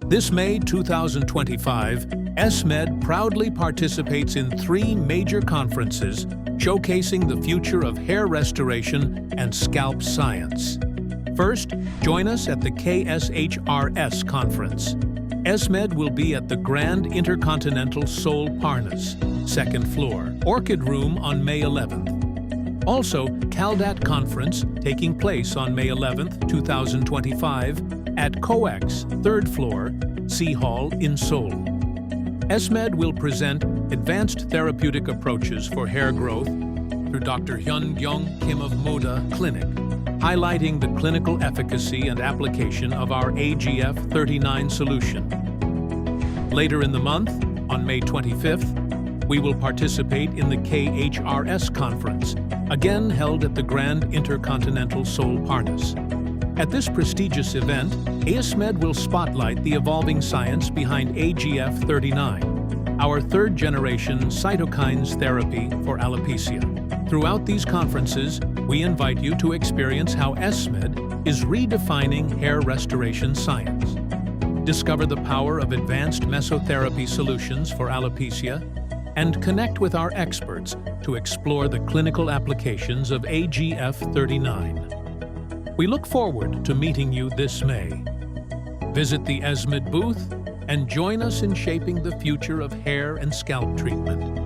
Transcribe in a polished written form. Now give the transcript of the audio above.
This May 2025, AesMed proudly participates in 3 major conferences showcasing the future of hair restoration and scalp science. First, join us at the KSHRS conference. AesMed will be at the Grand InterContinental Seoul Parnas, 2nd floor, Orchid Room on May 11th. Also, KALDAT conference taking place on May 11th, 2025 at COEX, 3rd floor, C Hall in Seoul. AesMed will present Advanced Therapeutic Approaches for Hair Growth through Dr. Gyeong Kim of Mouda Clinic, highlighting the clinical efficacy and application of our AGF39 solution. Later in the month, on May 25th, we will participate in the KHRS conference, again held at the Grand InterContinental Seoul Parnas. At this prestigious event, AesMed will spotlight the evolving science behind AGF39, our 3rd-generation cytokines therapy for alopecia. Throughout these conferences, we invite you to experience how AesMed is redefining hair restoration science. Discover the power of advanced mesotherapy solutions for alopecia and connect with our experts to explore the clinical applications of AGF39. We look forward to meeting you this May. Visit the AesMed booth and join us in shaping the future of hair and scalp treatment.